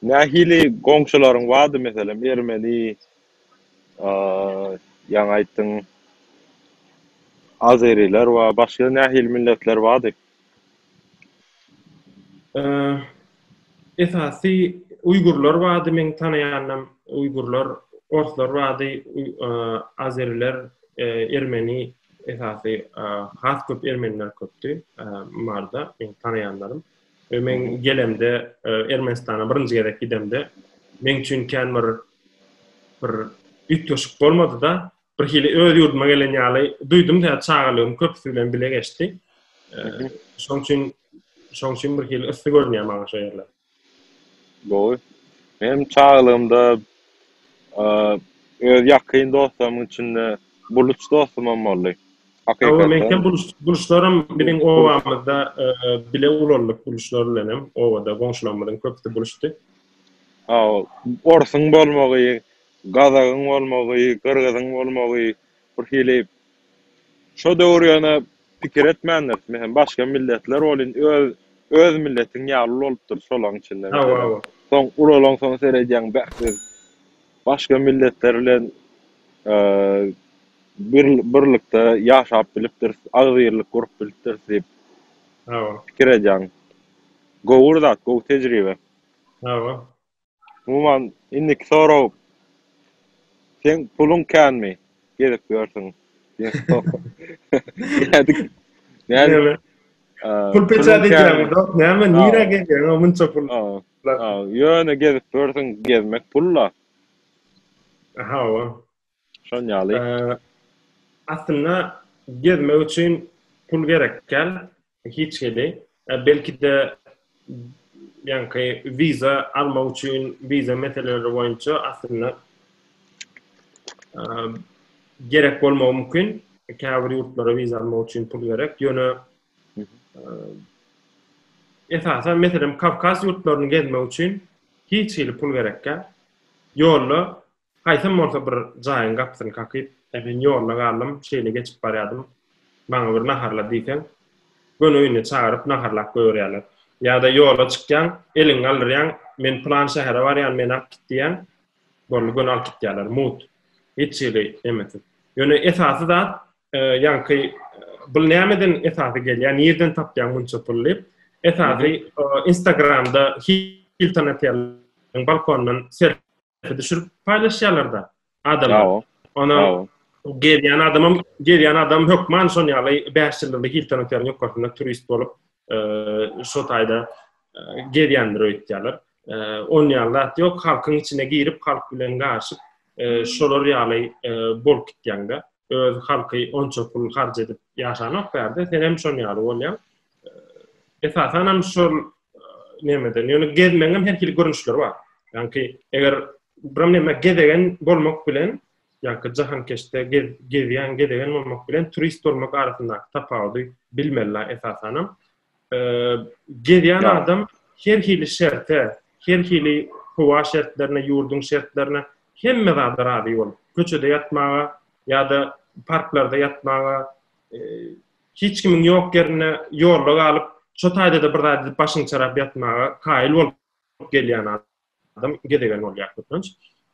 nähili goňşularyň bardy meselem Ermeni, ýa-ni aýtdyň Azeriler we başga nähil milletler bardy. Esasy Uygurlar bardy, men tanaýanam Uygurlar, Orslar bardy, Azeriler, Ermeni, esasy has köp Ermeniler köpdi marda, men tanaýanlarym. Men gelemde Ermenistana birinji gerek gidemde men üçin känmer bir ütköşük bolmady da bir hili öz ýurduma gelen ýaly duýdum da çağalym köp bilen bile geçdi. Şoň üçin bir hili ysy görnýär maňa şo ýerler. Gowy. Benim çağalymda öz ýakyn dostlarym üçin buluç dostum bolmaly. Hakikaten buluşlarım bilen ovamızda bile ulorluk buluşlar bilenem. Ovada goňşularymyň köpdi buluşdy. Orsyň bolmagy, gazagyň bolmagy, gyrgyzyň bolmagy bir hili şo döwrüne pikir etmänler. Mehem başga milletler bolyn öz milletiň ýaly bolupdyr şolaň içinde. Soň ulalaň soň seredýän bähsiz başga milletler bilen birlikde ýaşap bilipdir, agzyrlyk gurup bilipdir diýip pikir edýän. Gowur zat, gow tejribe. Umuman indik sorap sen pulun känmi? Gelip görsiň. Yani pul peçat edýärmi? Näme nira gelýär, munça pul. Ýöne gelip görsiň, gezmek pulla. Şon ýaly. Aslında gezmek üçin pul gerekkel, hiç hili. Belki de ýa-ni viza almak üçin viza meseleleri boýunça aslında gerek bolmagy mümkin. Käbir ýurtlara viza almak üçin pul gerek. Ýöne esasen meselem Kavkaz ýurtlaryny gezmek üçin hiç hili pul gerekkel. Ýolla haýsam bolsa bir jaýyň gapysyny kakyp ben ýolga galym, şeýle geçip barýadym. Maňa bir naharla diýsen, gönüňi çağıryp naharlap goýurýarlar. Ýa-da ýolga çykýan, eliň alyrýan, men plan şähere barýan, men alyp gitdiň. Bolly gönü alyp gitýärler, mut. Hiç şeýle emes. Ýöne esasy da ýa-ni bu nämeden esasy gelýär, ýerden tapýan munça pully. Esasy Instagramda Hilton Hotel'in balkonundan selfie düşürüp paylaşýarlar da adamlar. Ona gelýän adam hökman şon ýaly 5 ýyllyk Hilton Hotel'in ýokasynda turist bolup şo taýda gelýändir öýtýärler. On ýaly ýok halkyň içine girip halk bilen gaşyp şolar ýaly bolup gitýände öz halky onça pul harj edip ýaşanyp berdi. Sen hem şon ýaly bolýan. Esasen hem şol nemeden ýöne gezmeňem her kili görünüşler bar. Ýani eger bir näme gezegen bolmak bilen ýa-ni jahankeşde gezýän bolmak bilen turist bolmak arasyndaky tapawudy bilmeliler esasen. Gezýän adam her hili şerte, her hili howa şertlerine, ýurduň şertlerine hemme zada rady bolup, köçede ýatmaga ýa-da parklarda ýatmaga, hiç kimiň ýok ýerine ýolga galyp, şo taýda da bir zada başyny çarap ýatmaga kaýyl bolup gelýän adam gezegen bolýar köpünç.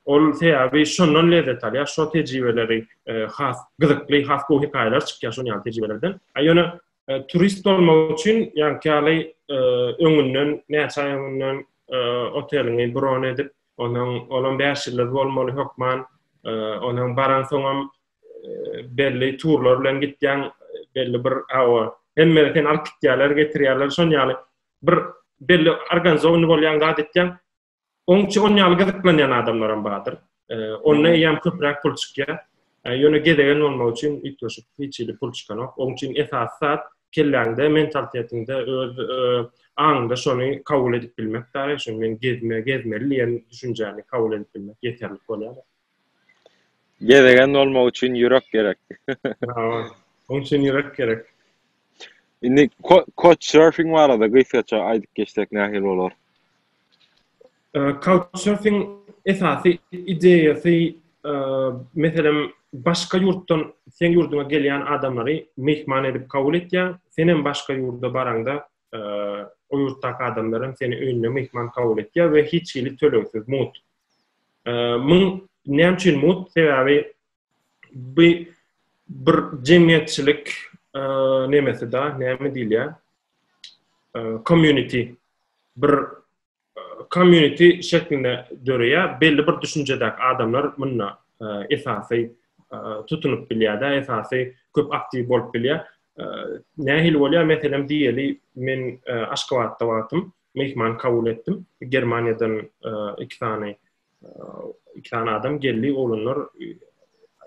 Ol täbi şondan lezzet alýar, şo tejribeleri has, gyzykly, has gowy hikaýalar çykýar şo ýaly tejribelerden. Ýöne turist bolmak üçin ýa-ni öňünden, näçe öňünden oteliňi bron edip, onuň 5 ýyllyk bolmaly hökman, onuň baran soňam belli turlar bilen gitýän, belli bir hemme sen alyp gitýärler, getirýärler şon ýaly bir belli organizowny bolýan gadetýän. On ýaly gyzyklanýan adamlaram bardyr. Onna ýam köprek pul çykýar. Ýöne gezegen bolmak üçin ýetişip hiçli pul çykanok. Oň üçin esasat kelläňde, mentalitetingde öz aňda şonu kabul edip bilmek tarý. Şonu men gezmeli ýen düşünjäni kabul edip bilmek ýeterli bolýar. Gezegen bolmak üçin ýürek gerek. Oň üçin ýürek gerek. Indi couchsurfing barada gysaça aýdyp geçsek nähil bolar? Couchsurfing esasy ideýasy meselem başka ýurtdan sen ýurduňa gelýän adamlary mehman edip kabul etýän, senem başka ýurda baranda o yurtdaky adamlaryň seni öýüne mehman kabul etýär we hiç hili töleksiz mut. Müň näme üçin mut? Sebäbi bir cemiyetçilik nemesi da näme diýilýär? Community bir community şeklinde dörüye belli bir düşüncedeki adamlar bununla esasy tutunup bilýär, esasy köp aktiv bolup bilýär. Nähil bolýar? Meselem diýeli men Aşgabatda wagtym, mehman kabul etdim. Germaniýadan iki tane adam geldi, olanlar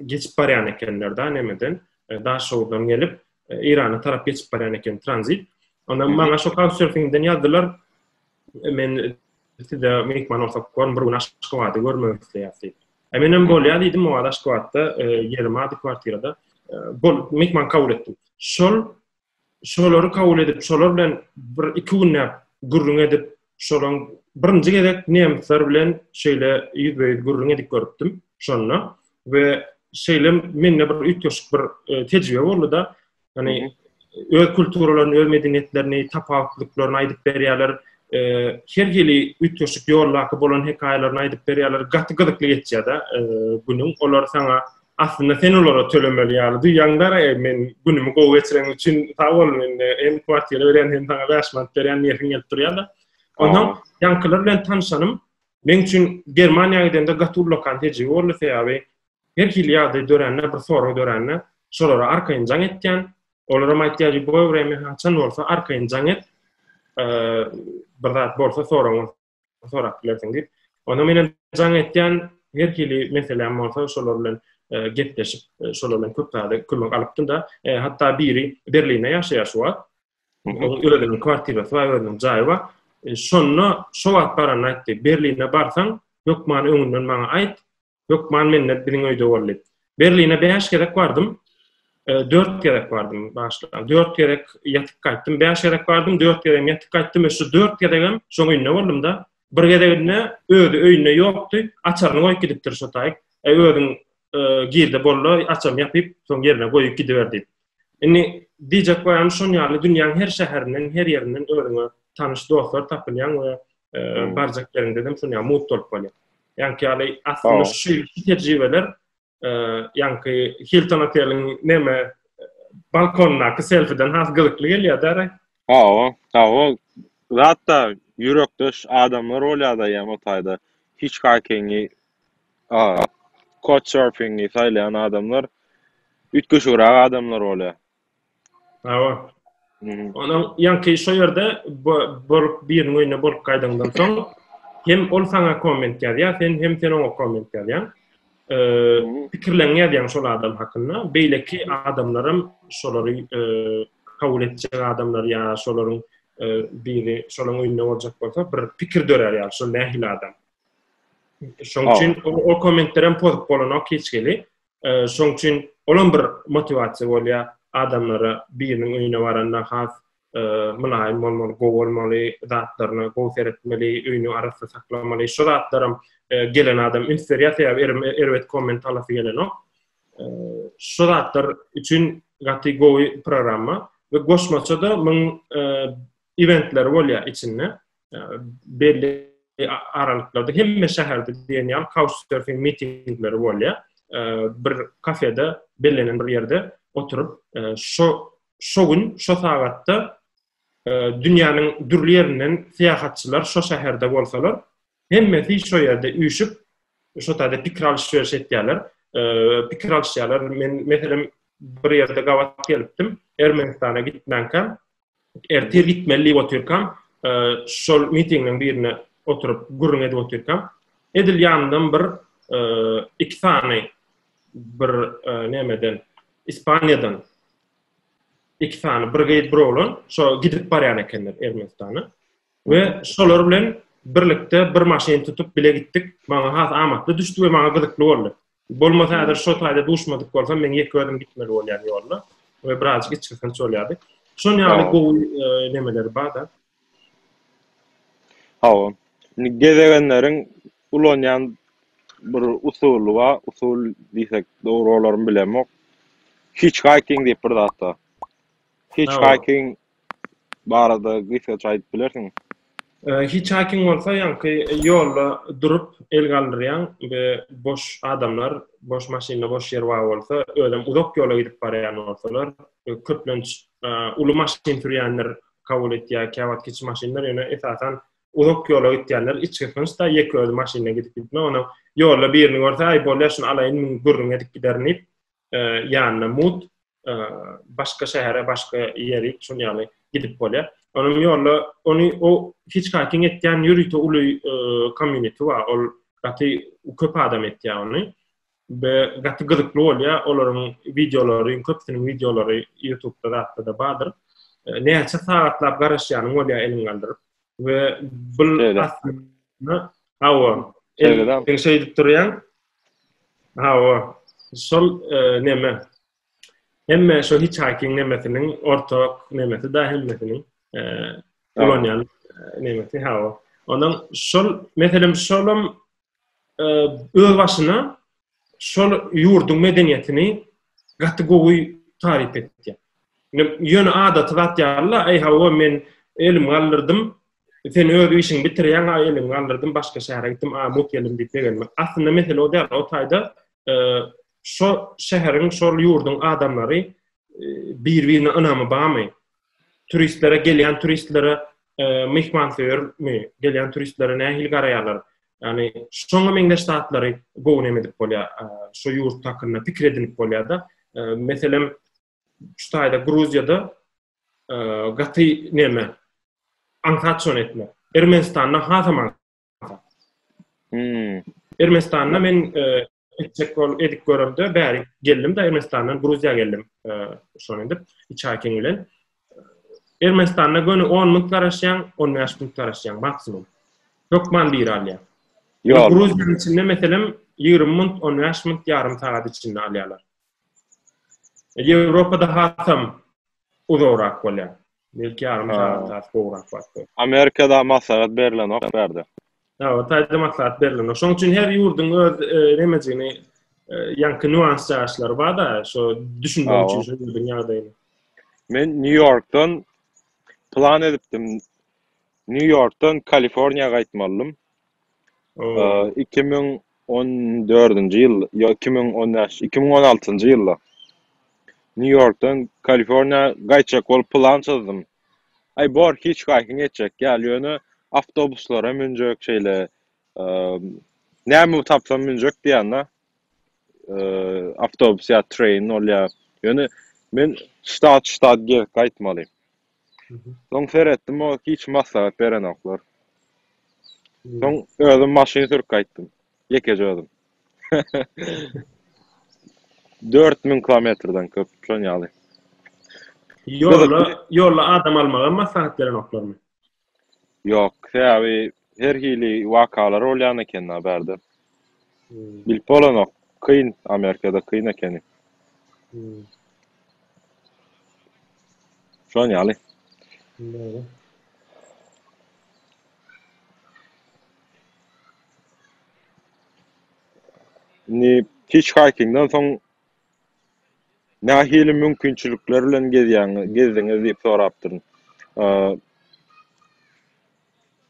geçip barýan ekenler da nemeden Daşowdan gelip İran'a tarap geçip barýan eken transit. Ondan maňa şo couchsurfingden ýazdylar. Men size mehman olsak bir Aşgabatda görmek isleýärsi. Menem bolýar diýdim, o Aşgabatda yerime ady kwartirada mehman kabul etdim. Şolary kabul edip, şolar bilen bir iki gün gurrun edip, şolaryň birinji gerek nemsler bilen şeýle ýüzbeýüz gurrun edip görüpdim şonda we şeýle menne bir ütýoşuk bir tejribe boldy da, hani öz kulturalaryny, öz medeniýetlerini, tapawutlyklaryny aýdyp berýärler. Her hili ütýoşuk ýollaky bolan hekaýalaryny aýdyp berýärler. Gaty-gydykly geçýär da günüň. Olar saňa aslında sen olara tölemeli ýaly. Duýanlar men günümi gowy geçiren üçin tabol men hem kwartiýa beren hem taňa başmat beren ýerin gelip durýar da. Ondan ýankylar bilen tanışanym. Men üçin Germaniýa gidende gaty lokan tejribe boldy sebäbi her hili ýagdaý döränne bir soraw döränne şolara arkaýynjaň etýän. Olara maýtýar goýbremy haçan bolsa arkaýynjaň et. Bir zat bolsa sorap bilersiň diýip. Onda menen jaň etýän her hili meselem bolsa şolar bilen gepleşip şolar bilen köp täze külmek alypdym da, hatta biri Berlin'e ýaşaýar şu wagt. Öýleň kwartirasy we öýleň jaýy bar. Şonda şo wagt baran aýtdy, Berlin'e barsaň, ýok man öňünden maňa aýt, ýok man menne biriň öýde bolarly. Berlin'e 5 gerek bardım. 4 gerek bardım başla. 4 gerek yatıp kaçtım. 5 gerek bardım, 4 gerek yatıp kaçtım. Şu 4 geregem şoň öýüne boldum da. Bir geregine öýüne ýokdy. Açaryny goýup gidipdir şo taýyk. Öýüň girdi boldy, açam ýapyp soň ýerine goýup gidiberdi. Indi diýjek bolýan şoň ýaly dünýäniň her şäherinden, her ýerinden öýüňe tanış dostlar tapylýan we barjak ýerinde dem şoň ýa mut bolup bolýar. Ýani ýaly aslında şu tejribeler ýanky Hilton Hotel'in neme balkonnaky selfie'den has gylykly gelýär da. Hatta ýürekdeş adamlar bolýar da ýa-da taýda hiç gaýkengi couchsurfing'i saýlayan adamlar ütgeşirak adamlar bolýar. Ondan ýanky şo ýerde bolup bir öýüne bolup gaýdandan soň hem ol saňa komment ýazýar, sen ona komment ýazýar. Pikirlenýär şol adam hakynda. Beýleki adamlarym şolary kabul etjek adamlar ýa şolaryň biri şolaryň öýünde boljak bolsa bir pikir dörer ýa şol nähil adam. Şoň üçin o kommentlerim pozup bolan keçgeli. Şoň üçin olan bir motivasiýa bolýar adamlara biriniň öýüne baranda has mulaýym bolmaly, gowy bolmaly, zatlaryny gowy seretmeli, öýüni arasynda saklamaly. Şo zatlarym gelen adam inferiýasiýa erbet komment alasy gelen o. Şo zatlar üçin gaty gowy programma we goşmaça da müň eventler bolýar içinde. Belli aralyklarda hemme şäherde diýen couchsurfing meetingleri bolýar. Bir kafede bellenen bir ýerde oturup şo gün şo sagatda dünýäniň dürli ýerinden seýahatçylar şo şäherde bolsalar hemmesi şo ýerde üýüşüp şo taýda pikir alýşýar etýärler. Pikir alýşýarlar. Men meselem bir ýerde gawat gelipdim. Ermenistana gitmänkä ertir gitmeli oturkam şol meetingden birine oturup gurrun edip oturkam edil ýanyndan bir iki tane bir nemeden İspanya'dan iki tane bir gaýt bir olan şo gidip barýan ekenler Ermenistana we şolar bilen birlikde bir maşyn tutup bile gittik. Maňa has amatly düşdi we maňa gydykly boldy. Bolmasa da şo taýda duşmadyk bolsa men ýeki ödüm gitmeli bolýar ýolda we birazcık içgisen çolýardy. Şoň ýaly gowy nemeler bar da. Gezegenleriň ulanýan bir usuly bar, usul diýsek dogry olaryny bilemok. Hitchhiking diýip bir zat. Hitchhiking barada gysgaça aýdyp bilersiň? Hitchhiking bolsa ýa-ni ýolda durup el galdyrýan we boş adamlar, boş maşina, boş yer bar bolsa, ödem uzak ýola gidip barýan bolsalar, köplenç uly maşin sürýänler kabul etýär, käwat kiçik maşinler ýöne esasan uzak ýola gitýänler içgefins-de ýeköz maşina gidip gitme, ona ýolda birini görse, "Ay bolýar şunu alaýyn, min gurrun edip giderini" ýanyna mut başga şähere, başga ýeri şunu ýaly gidip bolýar. Onun ýolda o hitchhiking etýän ýürüýte uly community bar. Ol gaty köp adam etýär ony. Ve gaty gyzykly bolýar. Olaryň videolary, köpsiniň videolary YouTube'da da bardyr. Näçe saatlap garaşýanyň bolýar elin galdyryp. Ve bu aslında hawa şey edip durýan. Hawa sol neme. Hemme şu hitchhiking nemesiniň ortak nemesi da hemmesiniň kolonyal nemesi hawa. Ondan şol meselem şolum öz başyna şol ýurdun medeniýetini gaty gowy tarif etdi. Ýöne adaty gatýarlar, "Ey hawa men elim galdyrdym, sen öz işiň bitirýän, elim galdyrdym, başga şähere gitdim, mut elim" diýip gelmek. Aslında mesele o der, o taýda şo şäheriň, şol ýurdun adamlary bir-birine önemi barmy? Turistlere gelýän turistlere mehmanxoýrmy, gelýän turistlere nähil garaýarlar. Yani şoňa meňde ştatlary gowy edip bolýar, şo ýurt hakkynda pikir edinip bolýar da. Meselem şu taýda Gruziýada gaty neme ankatsion etme. Ermenistanda hasam. Ermenistanda men etjekol edip görümde bäri geldim da Ermenistandan Gruziýa geldim. Şonu edip hitchhiking bilen. Ermenistanda göni 10 minut garaşýan, 15 minut garaşýan maksimum. Kökman bir alýar. Gruziýanyň içinde meselem 20 minut, 15 minut ýarym saat içinde alýarlar. Ýewropada hasam uzorak bolýar. Belki ýarym saat gowrak bolýar. Amerikada maslahat berilen ok berdi. Ja, taýda maslahat berilen. Şoň üçin her ýurdun öz nemejini ýanky nuans ýaşlary bar da, şo düşünmek üçin şu dünýäde. Men New York'tan plan edipdim. New York'tan Kaliforniýaga gaýtmalym. 2014-nji ýyl, ýa 2016-njy ýylda. New York'tan Kaliforniýa gaýtjak bolup plan çyzdym. Ay bor hitchhiking etjek, ýaly awtobuslara minjek şeýle näme tapsam minjek diýende. Awtobus ýa train bolýar. Ýöne men ştat gelip gaýtmalym. Soň seretdim, o hiç maslahat beren oklar. Soň özüm maşyny sürüp gaýtdym. Ýekece özüm. 4000 kilometrden köp şon ýaly. Ýolda adam almagan maslahat beren oklarmy? Ýok, säbi her hili wakalar bolýan eken berdi. Bilip bolanok, kyn Amerikada kyn ekeni. Şon ýaly. Ni hitchhikingden soň nähili mümkinçilikler bilen gezdiňiz diýip sorapdyryn.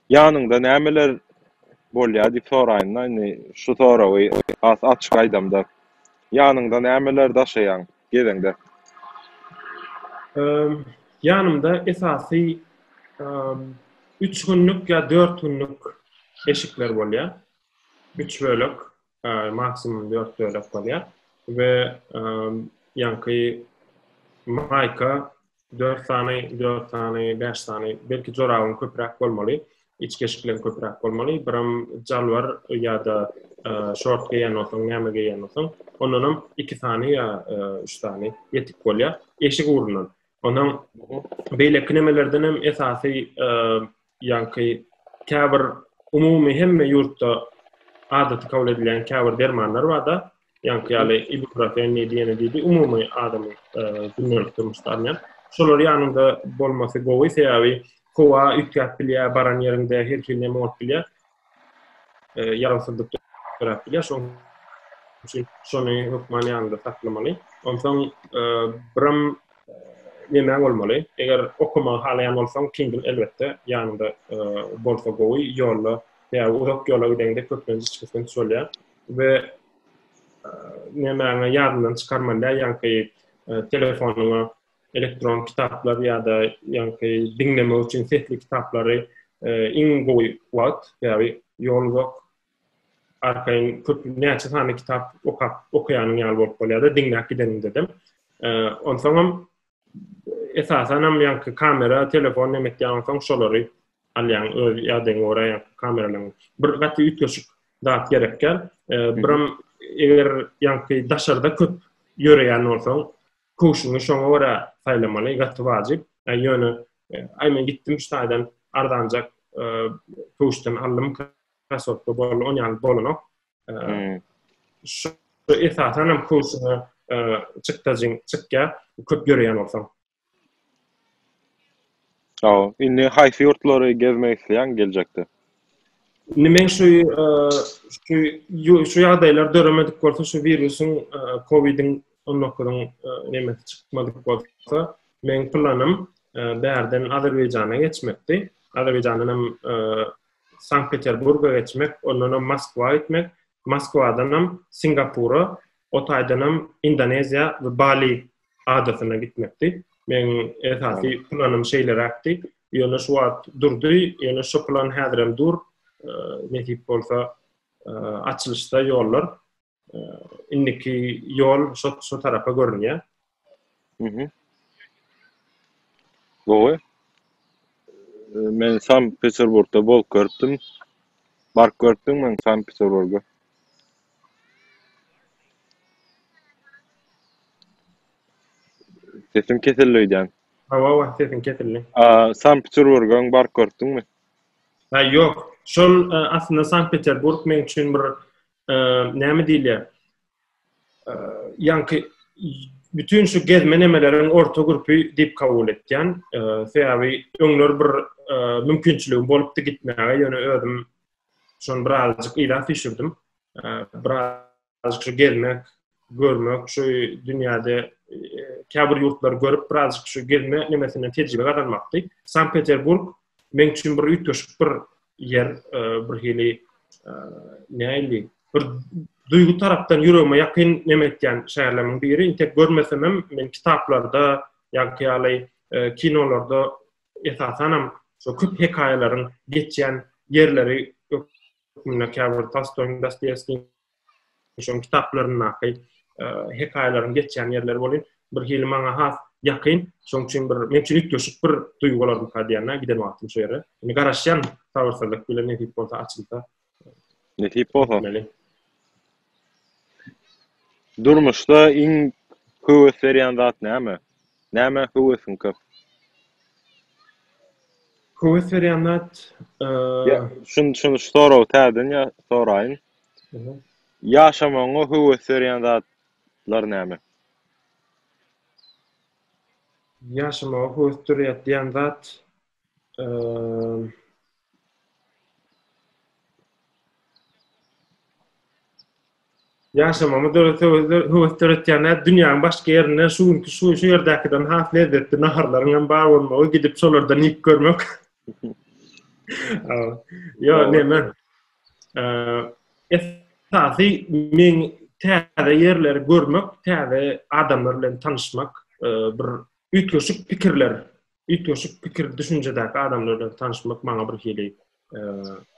Ýanyňda nämeler bolýar diýip soraýyn, şu sorawy açyk aýdamda. Ýanyňda nämeler daşaýan gezende? Yanımda esasy 3 günlük ya 4 günlük eşikler bolýar. 3 bölük, maksimum 4 bölük bolýar. Ve ýanky mayka 4 tane, 5 tane, belki joragyň köprak bolmaly, içki eşikler köprak bolmaly. Biram jalwar ýa-da short giýen bolsaň, näme giýen bolsaň, ondan 2 tane ýa 3 tane ýetik bolýar. Eşik urundan. Ondan beýle kinemelerden hem esasy ýanky käbir umumy hemme ýurtda adaty kabul edilen käbir dermanlar bar da, ýanky ýaly ibuprofen diýeni umumy adamy günlük durmuşlaryndan. Şolar ýanynda bolmasy gowy sebäbi kowa üýtgäp bilýär, baran ýerinde her türlü näme bolup bilýär. Ýarasydyk görüp bilýär. Şonu hukman ýanynda saklamaly. Ondan biram yemek olmaly. Eger okuma halayan bolsaň Kindle elbette ýanynda bolsa gowy ýolla ýa uzak ýola gidende köpden çıkysyn söylýär we nämäňe ýardymdan çykarmaly ýa-ni telefonuňa elektron kitaplar ýa-da ýa-ni dinleme üçin setli kitaplary iň gowy wagt ýa-ni ýolga arkaýyn köp näçe sany kitap okuýanyň ýaly bolup bolýar-da dinläp gidenim dedim. Onsoň esasen ýa-ni kamera, telefon nämet ýa-ni şolary alýan öz ýa-da ora kameralaryň bir gaty ütgeşik dat gerekler. Biram eger ýa-ni daşarda köp ýöreýän bolsaň koşuňy şoňa ora saýlamaly, gaty wajyp. Ýöne aýmen gitdim ştaýdan ardanjak koşdan alym kasotda bol onýal bolanyk. Şu esasen hem koşuňy çykka köp ýöreýän bolsaň. Indi haýsy ýurtlary gezmek isleýän geljekdi? Nimen şu ýagdaýlar döremedik bolsa, şu virusyň Covid'in 19'ın nemeti çıkmadık bolsa, men planım bärden Azerbaýjana geçmekdi. Azerbaýjanyň Sankt Peterburga geçmek, ondan Moskwa gitmek, Moskwadan Singapura, o taýdan Indonezya we Bali adasyna gitmekdi. Men esasy planım şeýler akdy. Ýöne şu wagt durdy, ýöne şu plan häzirem dur. Netip bolsa açılışda ýollar. Indiki ýol şu tarafa görünýär. Gowy. Men Sankt Peterburgda bolup görüpdim. Bark görüpdim men Sankt Peterburga. Sesim kesilýär. Sesim kesildi. Sankt Peterburga bark görüpdiňmi? Ýok. Şol aslında Sankt Peterburg men üçin bir näme diýilýär? Ýa-ni bütün şu gezme nemeleriň orta grupy diýip kabul etýän. Sebäbi öňler bir mümkinçiligim bolupdy gitmäge, ýöne özüm şonu birazjyk ýa düşürdim. Birazjyk şu gezmek, görmek, şu dünýäde käbir ýurtlar görüp birazjyk şu gezme nemesine tejribe gazanmakdy. Sankt Peterburg men üçin bir ütgeşik bir yer, bir hili näýli bir duygu tarapdan ýüregime ýakyn nemetýän şäherleriň biri. Intek görmesem men kitaplarda ýa-ni kinolarda esasen şu köp hekaýalaryň geçýän yerleri ökümne käbir Tolstoy, Dostoyevskiň şu kitaplarynda hekaýalaryň geçýän yerleri bolýar. Bir hili maňa has ýakyn, şoň üçin men üçin ütgeşik bir duygular mukaddiýana giden wagtym şu ýere. Indi garaşýan tawrsalyk bilen netip bolsa açylsa. Netip bolsa. Durmuşda iň höwes berýän zat näme? Näme höwesiň köp? Höwes berýän zat şunu sorag tädin ýa soraýyn. Ýaşamaňa höwes berýän zatlar näme? Ýaşamaňa höwes berýän zat yaşamamı höwetdirýän dünýäniň başga ýerine şu ýerdäkiden has lezzetli naharlaryň bar bolmagy, gidip şolardan ýyk görmek. Ýa näme? Esasy men täze ýerleri görmek, täze adamlar bilen tanışmak, bir ütgeşik pikir düşünjedäki adamlar bilen tanışmak maňa bir hili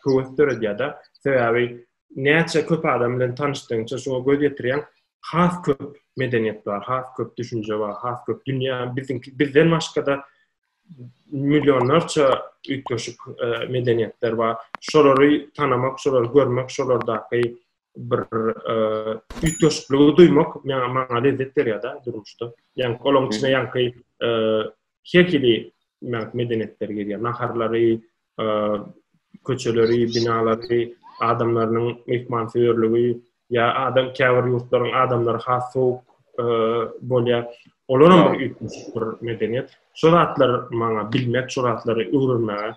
höwetdirýär. Sebäbi näçe köp adam bilen tanışdyňça şoňa göz ýetirýän has köp medeniýet bar, has köp düşünje bar, has köp dünýä bizden başga milyonlarça ütgeşik medeniýetler bar. Şolary tanamak, şolary görmek, şolardaky bir ütgeşikligi duymak maňa lezzet berýär durmuşda. Ýani olaň içine ýanky hekili medeniýetler gelýär. Naharlary, köçeleri, binalary, adamlaryň mehmansewerligi ýa adam käbir ýurtlaryň adamlary has soğuk bolýar. Olaryň bir medeniýet. Şu zatlar maňa bilmek, şu zatlary öwrenmäge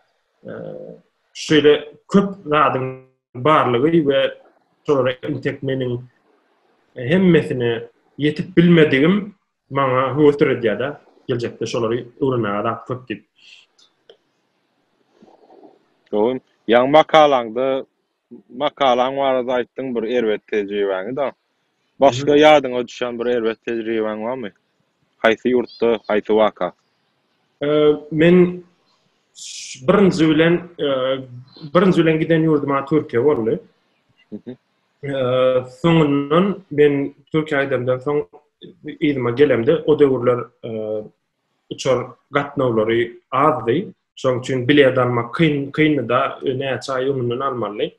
şeýle köp zadyň barlygy we şolara intek meniň hemmesini ýetip bilmedigim maňa höwetdirýär. gelecekde şolary öwrenmäge da köp dip. Doğum. Ýa makalaňda makalaň barada aýtdyň bir erbet tejribeňi da. Başga ýadyňa düşen bir erbet tejribeň barmy? Haýsy ýurtda, haýsy waka? Men birinji bilen giden ýurduma Türkiýe boldy. Soňundan men Türkiýe'den soň ýylyma gelemde o döwürler uçar gatnawlary azdy. Şoň üçin bilet almak kyn da näçe aý ömründen almaly.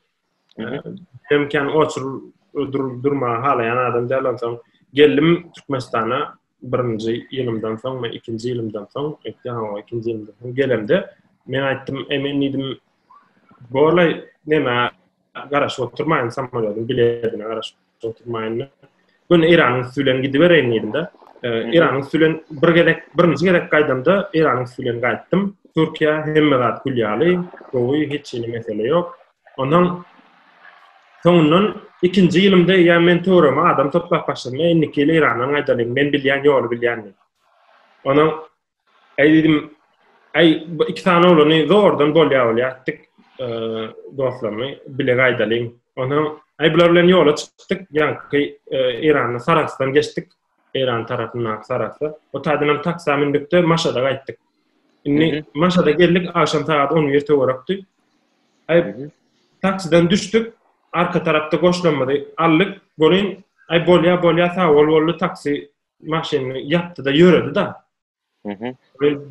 Hemkan otur durma halayan adam derler soň geldim Türkmenistana birinji ýylymdan soň men ikinji ýylymdan soň ikinji ýylymdan soň gelemde men aýtdym men idim bolay näme garaş oturmaýyn samolyotun biletine garaş oturmaýyn. Gün İran'ın sülen gidibereyim dedim de. İran'ın sülen birinji gerek gaýdymda İran'ın sülen gaýtdym. Türkiýe hemmelat kulýaly, gowy hiç ýene mesele ýok. Ondan soňundan ikinji ýylymda ýa men töwereme adam toplap başladym. Enniki İran'dan gaýdalyň men bilýän ýoly bilýän. Ondan aýdym iki tane olany zordan bolýardyk. Dostlarmy bile gaýdalyň. Ondan bular bilen ýola çykdyk. Ýa-ni İran'a Sarakstan geçdik. İran tarapyna Saraksa. O taýdan taksa minlikde maşada gaýtdyk. Inni maşada geldik akşam saat 11 töwerekdi. Taksiden düşdük. Arka tarapda goşlanmady. Allyk görün bolýa sawol taksi maşyny ýapdy da ýöredi da.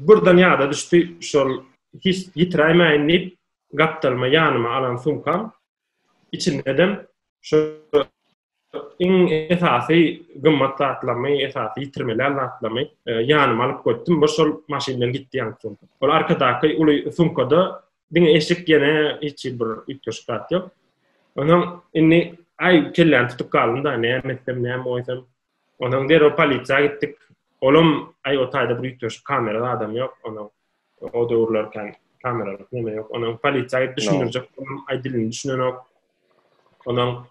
Burdan ýa-da düşdi şol hiç ýiträýmäýin gapdalma ýanyma alan sumkam içinden şu esasy gymmat atlamy esasy ýitirmeler atlamy ýanyma alyp goýdum bu şol maşynyň gitdi ýaňky. Ol arkadaky uly sumkada diňe eşik gene hiç bir ýetişkat ýok. Ondan inni kellen tutup kaldım da näme oýsam. Ondan derä polisiýa gitdik. Olum o taýda bir ýetiş kamerada adam ýok. Ondan o döwürlerken kameralar näme ýok. Onuň polisiýa düşünürjek, dilini düşünýän. Onuň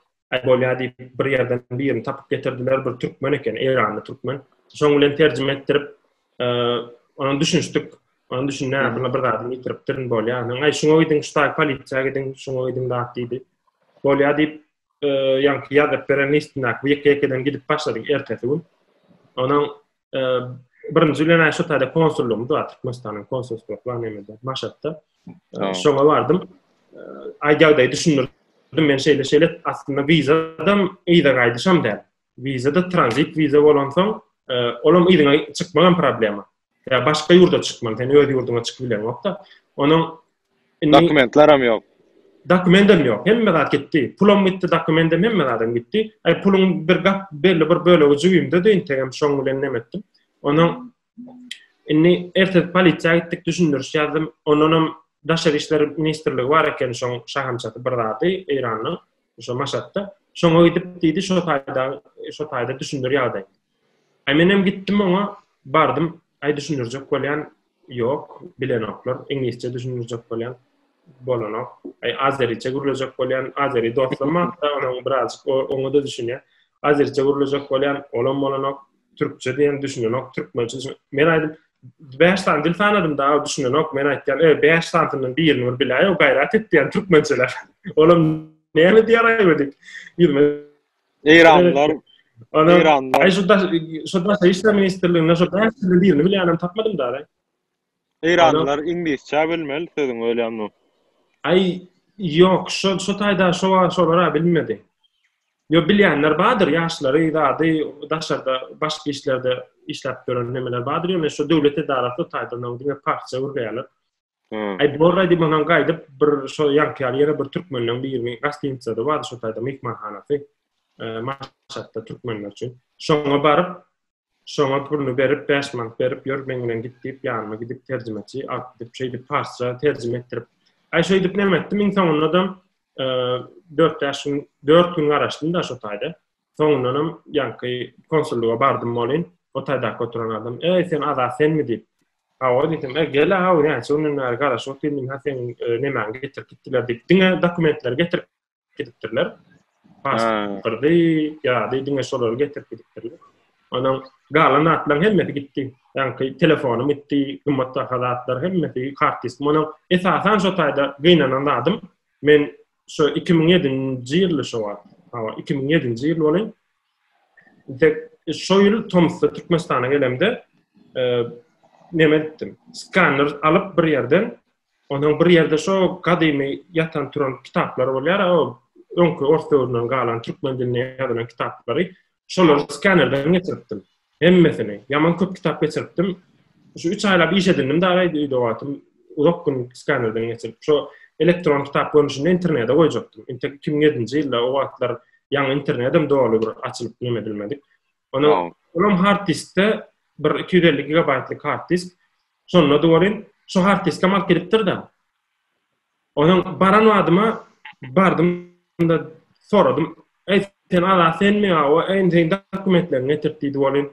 bolýa diýip bir ýerden bir ýerini tapyp getirdiler, bir türkmen eken, Eranly türkmen. Şoň bilen terjime etdirip, onuň düşünýärdik. Onuň düşünýär, bir zady getiripdirin bolýa. Şoňa gidiň, şutaj polisiýa gidiň, şoňa gidiň dat diýdi. Bolýa diýip, ýa-ni ýazyp beren istinaq, ýeke-ýekeden gidip başladyk ertesi gün. Onuň birinji bilen şu taýda konsullygym da Türkmenistanyň konsullugyny näme Maşatda. Şoňa bardym. Aýdaýda düşünürdim men şeýle aslında vizadam ýa-da gaýdyşam däl. Vizada transit viza bolan soň olam ýa-da çykmagan problema. Ya başga ýurda çykman, sen öz ýurduňa çykyp bilen ýokda. Onuň dokumentlaram ýok. Dokumentim ýok. Hemme zat gitdi. Pulum gitdi, dokumentim hemme zatym gitdi. Pulum bir gap belli bir bölegi jüýümde de integem şoň bilen näme etdim. Onuň inni ertek polisiýa gitdik düşündürüş ýazdym. Onuň Daşary işler ministrligi bar eken şoň şahamçaty bir zady Iranyň şo Maşatda. Şoňa gidip diýdi şo taýda düşündür ýagdaý. Menem gitdim oňa bardym. Düşünürjek bolýan ýok, bilenoklar, ingilisçe düşünürjek bolýan bolanok. Azeriçe gürlejek bolýan azeri dostlarym da onuň birazjyk oňa da düşünýär. Azeriçe gürlejek bolýan bolanok, türkçe diýen düşünýänok, türkmençe. Men aýdym 5 tane dil tanadym da düşünýänok. Men aýtdym, 5 tanyň birini bir bilýär, o gaýrat etdiň türkmençeler. Olam näme diýär aýdyk. İranlar Şu da işler ministerliğinde şu dersin birini bilýänem tapmadım da. İranlar ingilisçe bilmeli, sözüň öýlenmi? Ýok, şu taýda şolara bilmedi. Yo bilýänler badyr, ýaşlary ýa-da daşarda başga işlerde işläp gören nemeler badyr. Ýöne şu döwlet edarasy taýda näme parça urgaýalar. Borra diýip onuň gaýdyp bir şu ýankyar ýere bir türkmenliň birini gastinçada bar şu taýda mehmanhanasy. Maşatda türkmenler üçin. Şoňa baryp, şoňa pulny berip, 5 manat berip, ýör men bilen gitip, ýanyma gidip terjimeçi atyp şeýle parsça terjime etdirip. Şo edip näme etdim? Min soňundan 4 gün garaşdym da şo taýda. Soňundan ýanky konsulluga bardym bolyn. O taýda oturan adam, sen ada senmi diýip. O diýdim, gel ýa şonuň garaş otyrmyn, sen näme getirip gitdiler diýip. Diňe dokumentler getirip gitdirler. Pasport ya diňe şolary getirip gitdirler. Onuň galan atlan hemmeti gitdi. Yani telefonum itti, gımmatda halatlar hemmeti hard disk. Onu esasen şu tayda gıynanan adım. Men şu 2007-nji ýyly şu var. 2007-nji ýyl bolan. Şu ýyl Tomskda Türkmenistana gelemde neme etdim. Scanner alıp bir yerden, onun bir yerde şu kadymy yatan turan kitaplar bolýar, o öňkü ortaýurdan galan türkmen diline ýazylan kitaplary şolar scannerden geçirdim. Hemmesini. Yaman köp kitap geçirdim. Şu 3 aylap iş edindim da aýdy wagtym uzak gün scannerden geçirip şu elektron kitap görünüşini internete koyacaktım. 2007-nji ýylda o wagtlar ýa internetem dogly bir açylyp neme bilmedik. Onun hard diskte bir 250 gigabaytlyk hard disk. Sonra doğrayın, şu hard diske mal kiriptir da. Onun baran adıma bardım da soradım. Sen ala sen mi o en dokumentlerini getirdi doğrayın.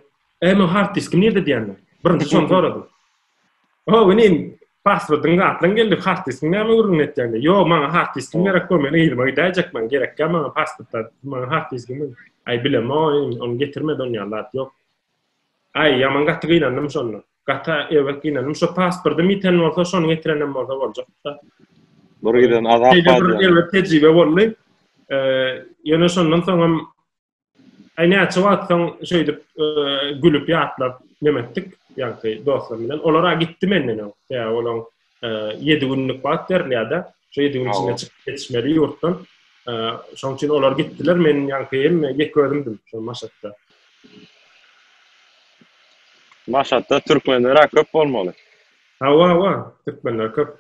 Hard diskim nerede diyenler? Birinci son soradım. Benim password'ın atlan geldi hard diskim ne mi görünüyor yani? Yo, bana hard diskim gerek koymayın. İlmi gidecek ben gerek ya bana password'da bana hard diskim. Ay bilem onu getirmeden yanlat yok. Ay yaman gattı inandım sonra. Gatta evet inandım. Şu password'ı miten olsa sonra getirenem olsa olacak. Buraydan azap var. Evet tecrübe oldu. Yani sonra aynı açıdan şöyle gülüp yatlap demettik. Yani dostlarımla. Olara gittim enden. Ya olan 7 günlük vakt derliyada. Şu 7 gün içinde çıkıp yetişmeli yurttan. Şoň üçin olar gittiler. Men ýanky gekördim şu Maşatda. Maşatda türkmenler köp bolmaly. Ha, türkmenler köp.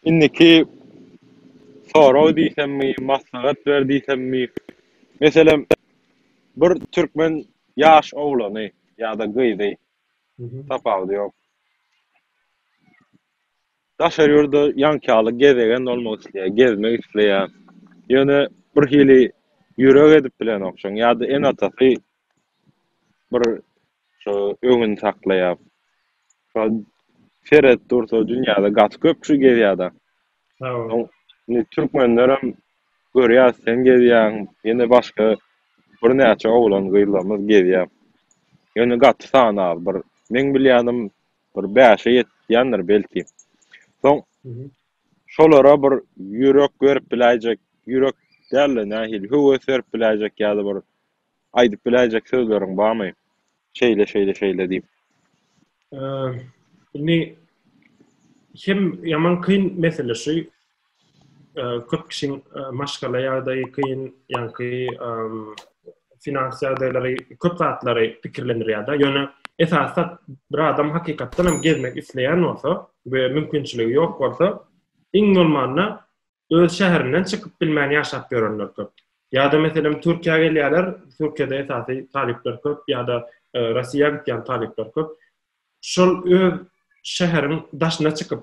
Indiki soraw diýsemmi, maslahat berdiýsemmi. Meselem bir türkmen ýaş oglany ýa-da gyzy tapawdy ýok. Daşar ýurda ýankaly gezegen bolmak isleýär, gezmek isleýär. Ýöne bir hili ýürek edip bilen okşaň ýa-da en atasy bir şu öňüni saklaýar. Şeret dursa dünýäde gat köp şu gezýärda. Türkmenlerim görýär sen gezýän, ýene başga bir näçe oglan gyýlamyz gezýär. Ýöne gat sana bir men bilýänim bir 5-e ýetýändir belki. Soň şolara bir ýürek berip biläjek, ýürek däl nähil höwes berip biläjek ýa-da bir aýdyp biläjek sözleriň barmy? Şeýle diýip. Hem yaman kıyın mesele şu köp kişinin maşgala ýa-da kıyın ýanky finansiýal däleri köp zatları pikirlenir ýa-da ýöne esasat bir adam hakykatdan hem gezmek isleýän bolsa we mümkinçiligi ýok bolsa iň normalna öz şäherinden çykyp bilmän ýaşap görenler köp. Ýa-da meselem Türkiýeге gelýärler, Türkiýede esasy talipler köp ýa-da Russiýaga gitýän talipler köp. Şol öz şäherin daşyna çykyp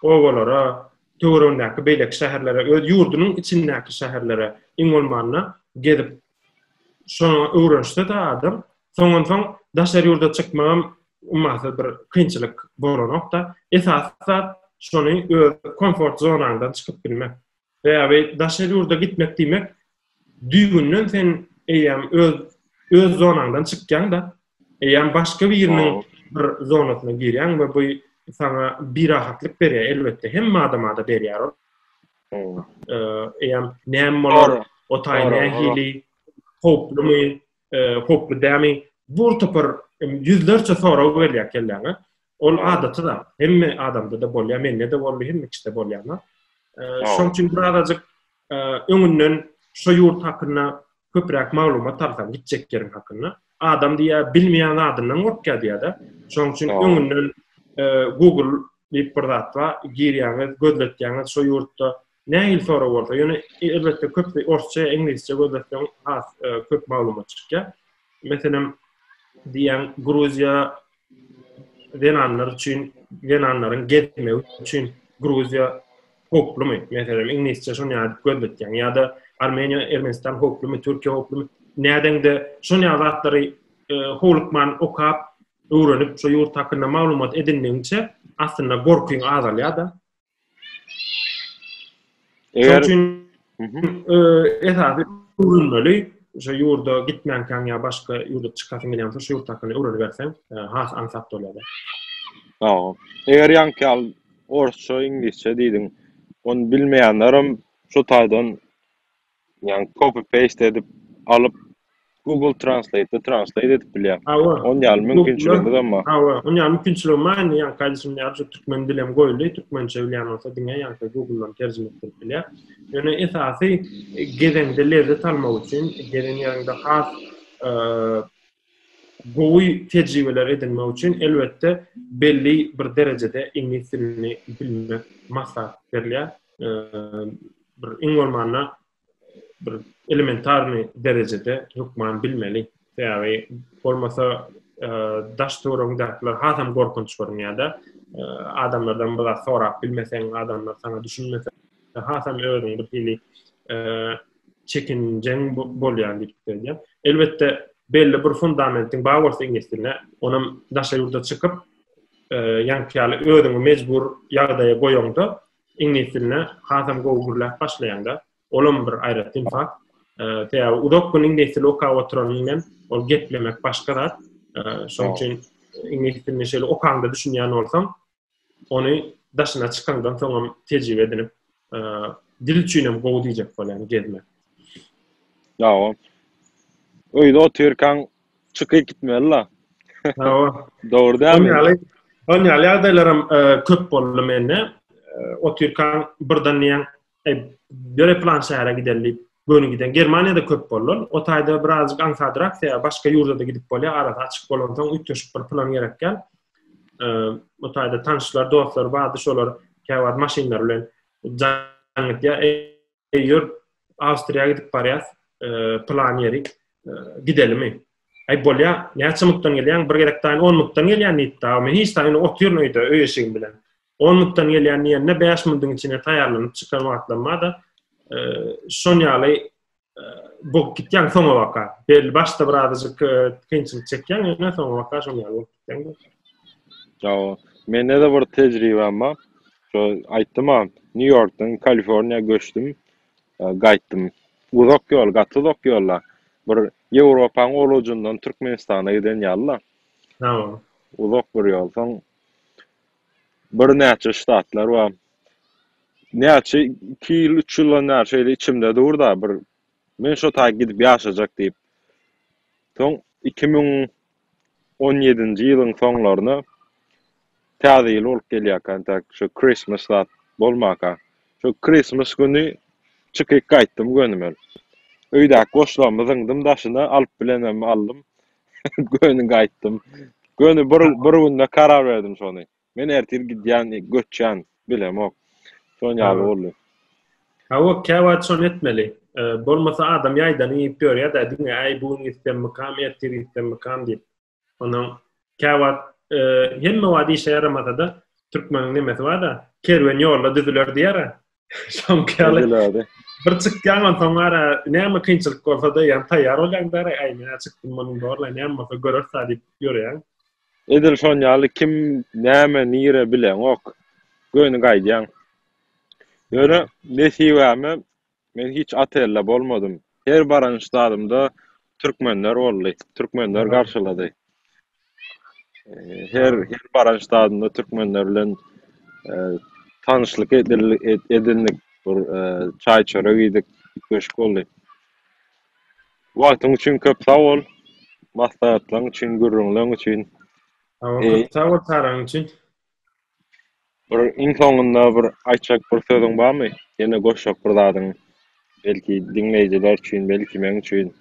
owalara, töwerendäki beýlek şäherlere, öz ýurdunyň içindäki şäherlere iň bolmanda gezip şonu öwrenşde da adam soňdan daşar ýurda çykmam ummaty bir kynçylyk bolanokda esasat şonu öz komfort zonandan çykyp bilmek. Veya daşar ýurda gitmek diýmek düýgünden sen öz zonandan çykýan da başga bir ýeriniň bir zonasyna girýän we bu sana bir rahatlyk berýär elbetde hemme adama da berýär. Näme bolar o taýny hili hoplumy hoplu dämi bu topar yüzlerce soraw berýär kelläňe. Ol adaty da hemme adamda da bolýar, mende de bolýar, hemme kişide bolýar. Şoň üçin birazajyk öňünden şu ýurt hakyna köpräk maglumat tartan gitjek ýerin hakyna adam diýär bilmeýän adamdan gorkýar diýär-de. Şoň üçin öňünden Google diýip bir zat bar, girýäňiz, gözletýäňiz şu ýurtda näil soraw bolsa, ýöne elbetde köp orsça, ingilisçe gözletýän köp maglumat çykýar. Meselem diýen Gruziýa Venanlaryň gezmek üçin Gruziýa hoplumy, meselem ingilisçe şonu ýazyp gözletýän ýa-da Armeniýa, Ermenistan hoplumy, Türkiýe hoplumy nädende şonu ýazatlary holukman okap öwrenip şu ýurt hakynda maglumat edindiňçe aslında gorkuň azalýar-da. Eger esasy öwrenmeli, şu yurda gitmänken ya başga yurda çıkasyň gelýär, şu yurt hakyny öwrüni berseň, has ansat bolýar. Eger ýankal orsça, ingilisçe diýdiň, onu bilmeýänlerim şu taýdan ýani copy paste edip alyp Google Translate edip bilýär. On ýaly mümkinçiligi barmy? On ýaly mümkinçiligi barmy? Ýani gaýdyşym ýa-da türkmen dilem goýuldy, türkmençe bilýän bolsa diňe ýa-da Google'dan terjime edip bilýär. Ýöne esasy gezende lezzet almak üçin, gelen ýerinde has gowy tejribeler edinmek üçin elbetde belli bir derejede ingliz dilini bilmek maksat berilýär. Bir iňolmana bir elementarny derejede hukman bilmeli. Ýa-ni bolmasa daşturumdakiler hasam gorkunç görünýär-de. Adamlardan biraz sorap bilmeseň, adamlar sana düşünmese hasam öwrüň bir hili çekinjen bolýar diýip. Elbetde belli bir fundamentin bar bolsa ingilis diline, onam daşa ýurda çykyp ýankyýaly öwrüňi mejbur ýagdaýa goýaňda ingilis diline hasam gowgurlap başlaýanda olam bir aýratyn fakt. Udokun ingilis dili okap oturanyň ol geplemek başgarat. Şoň üçin ingilis dilini şeýle okanda düşünýän bolsaň, onu daşyna çykandan soňam tejribe edinip dil üçinem gowy diýjek bolýan gezmek. Öýde oturýarkan çykyp gitmeli. Dogry dämi? On ýaly ýagdaýlarym köp boldy mende. Oturýarkan birden ýa bir plan şähere gidelim. Gönü giden Germaniýada köp bolýar. O taýda birazjyk ansadyrak ýa başga ýurda da gidip bolýar. Arada açyk bolandan ütdeşip bir plan gerekken. O taýda tanışlar, dostlar bardy, şolar käwat maşinlar bilen jaňytya ýur Awstriýaga gidip barýas, plan ýerik gidelimi. Bolýar, näçe mukdan gelýän, bir gerekden 10 mukdan gelýän ýetdi. Men hiç taýyny oturýan öýde öýeşiň bilen. 10 mukdan gelýän ýerine 5 minütden içine taýýarlanyp çykanmaklanmada. Şoň ýaly bu gitýän soňa waka. Belli başda birazjyk kynçylyk çekýän, ýöne soňa waka şoň ýaly gitýän. Mende de bir tejribem bar. Şo aýtdym, New Yorkdan Kaliforniýa göçdüm, gaýtdym. Uzak ýol, gatylak ýollar. Bir Ýewropaň olujundan Türkmenistana giden ýallar. Uzak bir ýol. Soň bir näçe ştatlar bar. Näçe 2 ýyl, 3 ýyl näçe içimde durda bir men şo taýy gidip ýaşajak diýip. Soň 2017-nji ýylyň soňlaryna täze ýyl bolup gelýärken şo Christmas'da bolmaka. Şo Christmas güni çykyp gaýtdym gönüme. Öýdäki goşlamyzyň daşyna alyp bilenem aldym. Gönü gaýtdym. Gönü bir günde karar berdim şonu. Men ertir gidýän, göçýän bilemok. Şoň ýaly boldy. O käwat şon etmeli. Bolmasa adam ýaýdan iýip ýörýär da diňe aý bu istem makam ertir istem makam diýip. Onuň käwat hemme wadi işe yaramada da türkmeniň nemesi bar da kerwen ýolda düzüler diýär. Şoň käle bir çykýan soňra näme kynçylyk bolsa da ýa taýýar bolýar aý men çykdym munyň dorla näme görürse diýip ýörýär. Edil şoň ýaly kim näme nire bilen ok. Gönü gaýdýan. Ýöne nesibäme men hiç atella bolmadym. Her baran ştatymda türkmenler boldy. Türkmenler garşylady. Her baran ştatymda türkmenler bilen tanışlyk edindik. Bir çay çörek ýedik, köşk boldy. Wagtyň üçin köp sag bol. Maslahatlaryň üçin, gürrüňleň üçin. Sag bol taraň üçin. Bir insanlığında bir aýtjak bir sözüň barmy? Ýene goşjak bir zadyň belki dinleýijiler üçin, belki men üçin.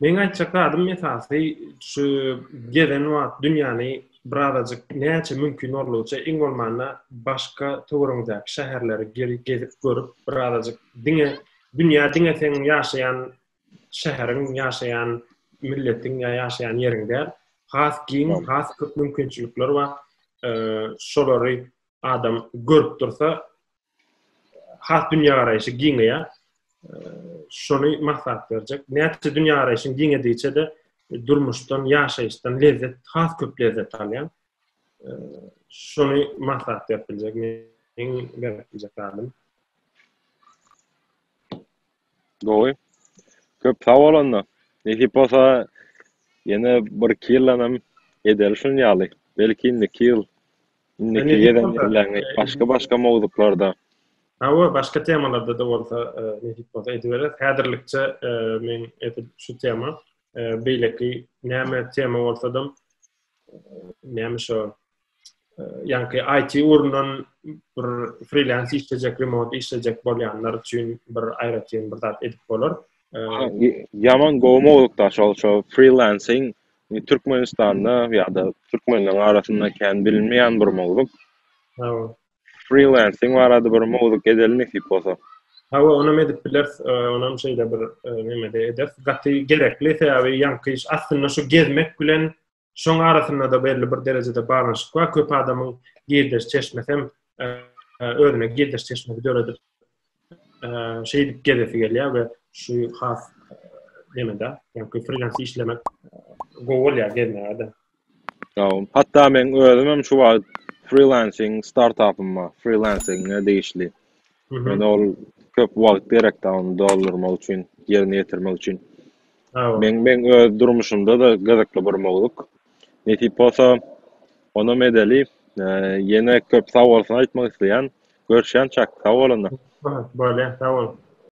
Men aýtjak zadym esasy şu gelen wagt dünýäni birazajyk näçe mümkin bolýarça iň bolmanda başga töwereňdäki şäherleri gezip görüp birazajyk dünýä diňe sen ýaşaýan şäheriň, ýaşaýan milletiň, ýaşaýan ýeriňde has giň, has köp mümkinçilikler bar. Şolary adam görüp dursa has dünýä garaýşy giňe şonu maksat berjek. Näçe dünýä garaýşyň giňe diýse de durmuşdan, ýaşaýyşdan lezzet, has köp lezzet alýan. Şonu maksat berjek. Men berjek adam. Gowy. Köp sag bolanna. Nähip bolsa ýene bir 2 ýyllanam edelşin ýaly. Belki indiki ýyl, indiki Ne dip ýeren bolsa, ýyllarny başga mowduklarda. hawa başga temalarda da bolsa ne dip bolsa edibere häzirlikçe men etip şu tema beýleki näme tema bolsadym näme şo ýa-ni IT urundan bir freelance işlejek, remote işlejek bolýanlar üçin bir aýratyn bir zat edip bolar. Yaman gowy mowdukda şol freelancing Türkmenistanda ýa-da türkmenler arasynda kän bilinmeýän bir mowduk. Hawa. Freelancing barada bir mowduk edelim nähip bolsa. Hawa onam edip biler, onam şeýle bir nemede edip gaty gerekli täze ýa-ni iş aslında şu gezmek bilen şoň arasynda da belli bir derejede barnaşyk bar. Köp adamyň gezdiş çeşmesem özüne gezdiş çeşmesi döredir. Şeýdip gezesi gelýär we şu has nemede ýa-ni freelance işlemek gowy ýa gezmekde. Hatta men özüm şu wagt freelancing startup'yma freelancing'e değişli. Men ol köp wagt berekdi onu doldurmak üçin, ýerine ýetirmek üçin. Men öz durmuşymda da gyzykly bir mowduk. Netip bolsa ona medeli ýene köp sag bolsun aýtmak isleýän görüşýän çak sag bolanda. Böyle, tamam.